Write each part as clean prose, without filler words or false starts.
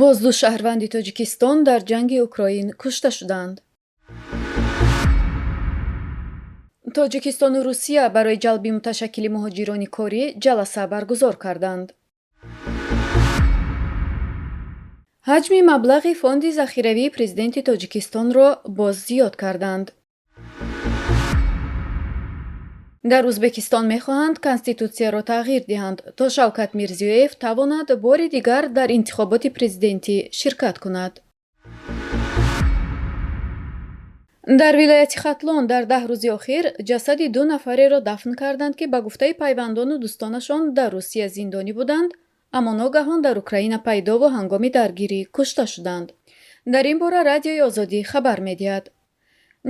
боз ду шаҳрванди Тоҷикистон дар ҷанги Украин кушта шуданд. Тоҷикистону Русия барои ҷалби муташаккили муҳоҷирони корӣ ҷаласа баргузор карданд. ҳаҷми маблағи фонди захиравии президенти Тоҷикистонро боз зиёд карданд. дар Узбекистон мехоҳанд конститутсияро тағйир диҳанд, то Шавкат Мирзиёев тавонад бори дигар дар интихоботи президентӣ ширкат кунад. дар вилояти Хатлон дар 10 рӯзи охир ҷасади 2 нафареро дафн карданд, ки ба гуфтаи пайвандону дӯстонашон дар Русия зиндонӣ буданд, аммо ногаҳон дар Украина пайдову ҳангоми даргирӣ кушта шуданд. дар ин бора Радиои Озодӣ хабар медиҳад.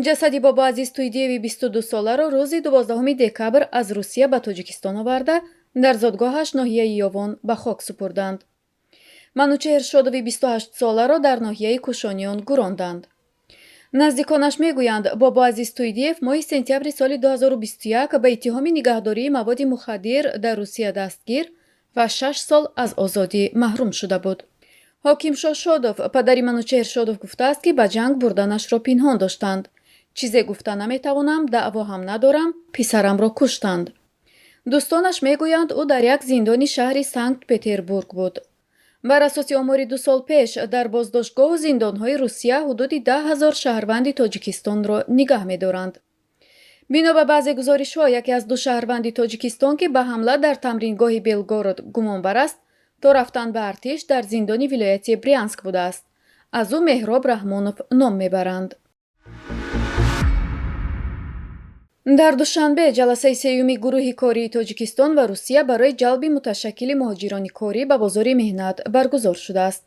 ҷасади Бобоазиз Туйдиеви 22 соларо рӯзи 12 декабр аз Русия ба Тоҷикистон оварда, дар зодгоҳаш ноҳияи Ёвон ба хок супурданд. Манучеҳр Шодови 28 соларо дар ноҳияи Кушониён гуронданд. наздиконаш мегӯянд, Бобоазиз Туйдиев моҳи сентябри соли 2021 ба иттиҳоми нигаҳдории маводи мухаддир дар Русия дастгир ва 6 сол аз озодӣ маҳрум шуда буд. ҳокимшоҳ Шодов, падари Манучеҳр Шодов, гуфтааст, ки ба ҷанг бурданашро пинҳон доштанд. чизе гуфта наметавонам, даъво ҳам надорам, писарамро куштанд. дӯстонаш мегӯянд, ӯ дар як зиндони шаҳри Санкт-Петербург буд. бар асоси омори 2 сол пеш дар боздоштгоҳу зиндонҳои Русия ҳудуди 10 000 шаҳрванди Тоҷикистонро nigaҳ медоранд. бино ба баъзе гузоришҳо, яке аз 2 шаҳрванди Тоҷикистон, ки ба ҳамла дар тамрингоҳи Белгород гумонбар аст, то рафтан ба артиш дар зиндони вилояти Брянск будааст. аз ӯ Меҳроб Раҳмонов ном мебаранд. дар душанбе ҷаласаи сеюми гурӯҳи кории Тоҷикистон ва Русия барои ҷалби муташаккили муҳоҷирони корӣ ба бозори меҳнат баргузор шудааст.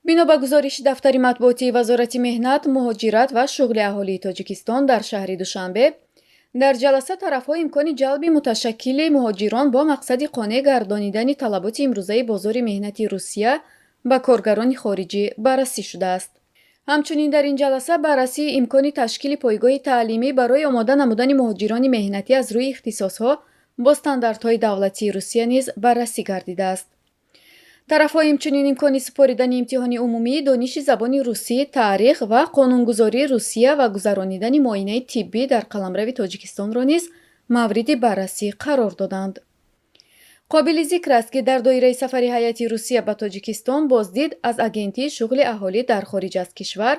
бино ба гузориши дафтари матбуотии Вазорати меҳнат, муҳоҷират ва шуғли аҳолии Тоҷикистон дар шаҳри Душанбе, дар ҷаласа тарафҳо имкони ҷалби муташаккили муҳоҷирон бо мақсади қонеъ гардонидани талаботи имрӯзаи бозори меҳнати Русия ба коргарони хориҷӣ баррасӣ шудааст. ҳамчунин дар ин ҷаласа баррасии имкони ташкили пойгоҳи таълимӣ барои омода намудани муҳоҷирони меҳнатӣ аз рӯи ихтисосҳо бо стандартҳои давлатии Русия низ баррасӣ гардидааст. тарафҳо инчунин имкони супоридани имтиҳони умумии дониши забони русӣ, таърих ва қонунгузории Русия ва гузаронидани муоинаи тиббӣ дар қаламрави Тоҷикистонро низ мавриди баррасӣ қарор доданд. қобили зикр аст, ки дар доираи сафари ҳайати Русия ба Тоҷикистон боздид аз агентии шуғли аҳолӣ дар хориҷ аз кишвар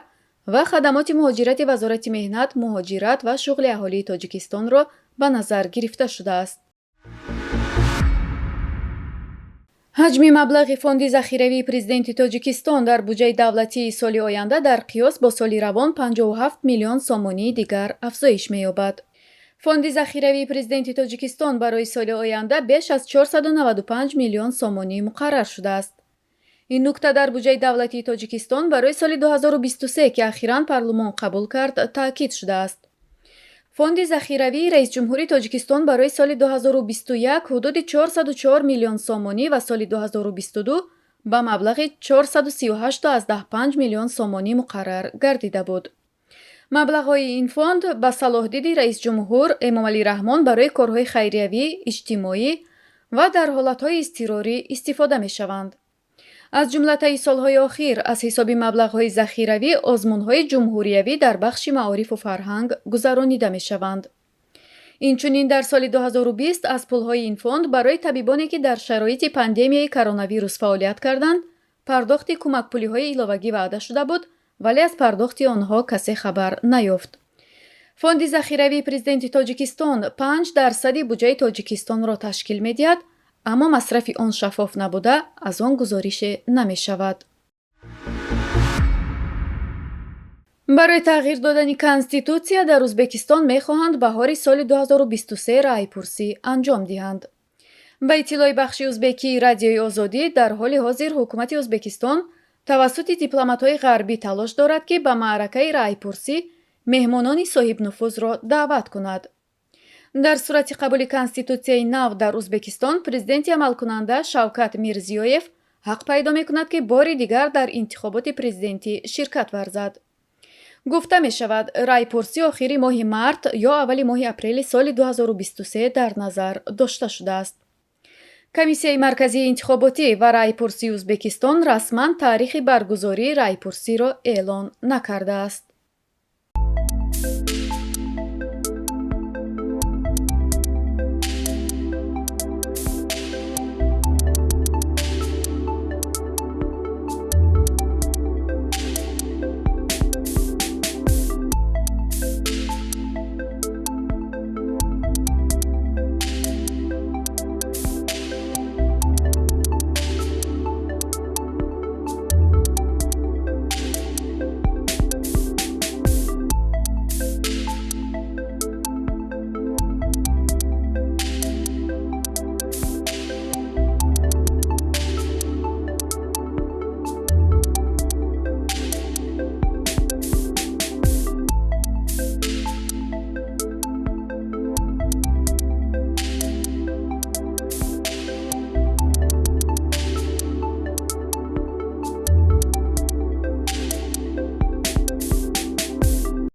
ва хадамоти муҳоҷирати Вазорати меҳнат, муҳоҷират ва шуғли аҳолии Тоҷикистонро ба назар гирифта шудааст. ҳаҷми маблағи фонди захиравии президенти Тоҷикистон дар буҷаи давлатии соли оянда дар қиёс бо соли равон 57 миллион сомонии дигар афзоиш меёбад. фонди захиравии президенти Тоҷикистон барои соли оянда беш аз 495 миллион сомонӣ муқаррар шудааст. ин нукта дар буҷаи давлатии Тоҷикистон барои соли 2023, ки ахиран парлумон қабул кард, таъкид шудааст. фонди захиравии раисҷумҳури Тоҷикистон барои соли 2021 ҳудуди 404 миллион сомонӣ ва соли 2022 ба маблағи 438,5 миллион сомонӣ муқаррар гардида буд. маблағҳои ин фонд ба салоҳдиди раисҷумҳур Эмомалӣ Раҳмон барои корҳои хайриявӣ, иҷтимоӣ ва дар ҳолатҳои изтирорӣ истифода мешаванд. аз ҷумла таи солҳои охир аз ҳисоби маблағҳои захиравӣ озмунҳои ҷумҳуриявӣ дар бахши маорифу фарҳанг гузаронида мешаванд. инчунин дар соли 2020 аз пулҳои ин фонд барои табибоне, ки дар шароити пандемияи коронавирус фаъолият карданд, пардохти кӯмакпулиҳои иловагӣ ваъда шуда буд, вале аз пардохти онҳо касе хабар наёфт. фонди захиравии президенти Тоҷикистон 5% буҷаи Тоҷикистонро ташкил медиҳад, аммо масрафи он шаффоф набуда, аз он гузорише намешавад. барои тағйир додани конститутсия дар Узбекистон мехоҳанд баҳори соли 2023 раъйпурсӣ анҷом диҳанд. ба иттилои бахши узбекии Радиои Озодӣ, дар ҳоли ҳозир ҳукумати Узбекистон тавассути дипломатҳои ғарбӣ талош дорад, ки ба маъракаи раъйпурсӣ меҳмонони соҳибнуфузро даъват кунад. дар сурати қабули конститутсияи нав дар Узбекистон, президенти амалкунанда Шавкат Мирзиёев ҳақ пайдо мекунад, ки бори дигар дар интихоботи президентӣ ширкат варзад. гуфта мешавад, раъйпурсӣ охири моҳи март ё аввали моҳи апрели соли 2023 дар назар дошта шудааст. комиссияи марказии интихоботӣ ва райпурсии ӯзбекистон расман таърихи баргузории райпурсиро эълон накардааст.